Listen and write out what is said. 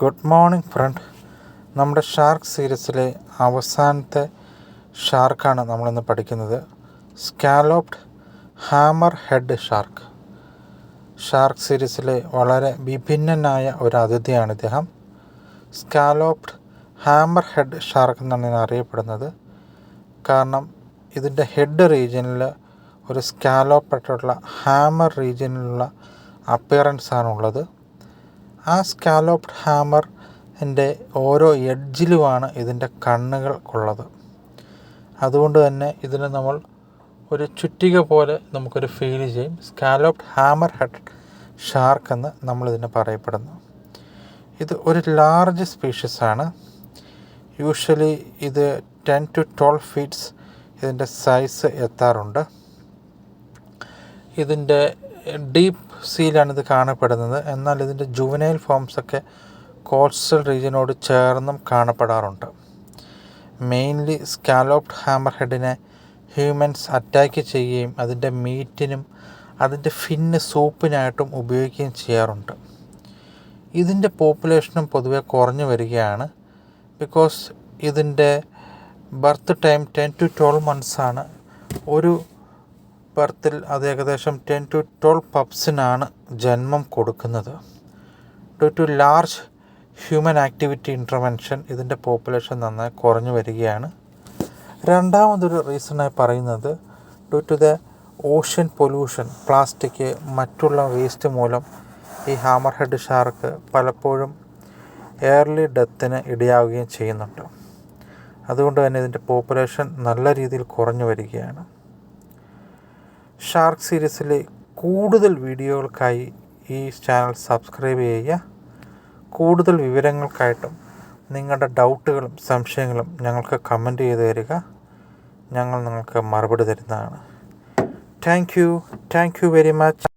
Good morning friend. നമ്മുടെ shark സീരീസിലെ അവസാനത്തെ ഷാർക്കാണ് നമ്മളിന്ന് പഠിക്കുന്നത്. Scalloped hammer head shark. Shark സീരീസിലെ വളരെ വിഭിന്നനായ ഒരു അതിഥിയാണ് ഇദ്ദേഹം. സ്കാലോപ്ഡ് ഹാമർ ഹെഡ് ഷാർക്ക് എന്നാണ് ഇതിനെ അറിയപ്പെടുന്നത്. കാരണം ഇതിൻ്റെ ഹെഡ് റീജിയനിൽ ഒരു സ്കാലോപ്പായിട്ടുള്ള ഹാമർ റീജിയനിലുള്ള അപ്പിയറൻസാണുള്ളത്. ആ സ്കാലോപ്ഡ് ഹാമറിൻ്റെ ഓരോ എഡ്ജിലുമാണ് ഇതിൻ്റെ കണ്ണുകൾ ഉള്ളത്. അതുകൊണ്ട് തന്നെ ഇതിന് നമ്മൾ ഒരു ചുറ്റിക പോലെ നമുക്കൊരു ഫീൽ ചെയ്യും. സ്കാലോപ്ഡ് ഹാമർ ഹെഡ് ഷാർക്ക് എന്ന് നമ്മളിതിനെ പറയപ്പെടുന്നു. ഇത് ഒരു ലാർജ് സ്പീഷീസാണ്. യൂഷ്വലി ഇത് 10 to 12 ഫീറ്റ്സ് ഇതിൻ്റെ സൈസ് എത്താറുണ്ട്. ഇതിൻ്റെ ഡീപ്പ് സീലാണ് ഇത് കാണപ്പെടുന്നത്. എന്നാൽ ഇതിൻ്റെ ജുവനൈൽ ഫോംസൊക്കെ കോസ്റ്റൽ റീജിയനോട് ചേർന്നും കാണപ്പെടാറുണ്ട്. മെയിൻലി സ്കാലോപ്ഡ് ഹാമർ ഹെഡിനെ ഹ്യൂമൻസ് അറ്റാക്ക് ചെയ്യുകയും അതിൻ്റെ മീറ്റിനും അതിൻ്റെ ഫിന്ന് സൂപ്പിനായിട്ടും ഉപയോഗിക്കുകയും ചെയ്യാറുണ്ട്. ഇതിൻ്റെ പോപ്പുലേഷനും പൊതുവെ കുറഞ്ഞു വരികയാണ്. ബിക്കോസ് ഇതിൻ്റെ ബർത്ത് ടൈം 10 to 12 മന്ത്സാണ്. ഒരു ബർത്തിൽ അത് ഏകദേശം 10 to 12 പപ്സിനാണ് ജന്മം കൊടുക്കുന്നത്. Due to large human activity intervention ഇതിൻ്റെ പോപ്പുലേഷൻ നന്നായി കുറഞ്ഞു വരികയാണ്. രണ്ടാമതൊരു റീസണായി പറയുന്നത് due to the ocean pollution, plastic, മറ്റുള്ള വേസ്റ്റ് മൂലം ഈ ഹാമർ ഹെഡ് ഷാർക്ക് പലപ്പോഴും എയർലി ഡെത്തിന് ഇടയാവുകയും ചെയ്യുന്നുണ്ട്. അതുകൊണ്ട് തന്നെ ഇതിൻ്റെ പോപ്പുലേഷൻ നല്ല രീതിയിൽ കുറഞ്ഞു വരികയാണ്. ഷാർക്ക് സീരീസിലെ കൂടുതൽ വീഡിയോകൾക്കായി ഈ ചാനൽ സബ്സ്ക്രൈബ് ചെയ്യുക. കൂടുതൽ വിവരങ്ങൾക്കായിട്ടും നിങ്ങളുടെ ഡൗട്ടുകളും സംശയങ്ങളും ഞങ്ങൾക്ക് കമൻറ്റ് ചെയ്ത് തരിക. ഞങ്ങൾ നിങ്ങൾക്ക് മറുപടി തരുന്നതാണ്. Thank you very much.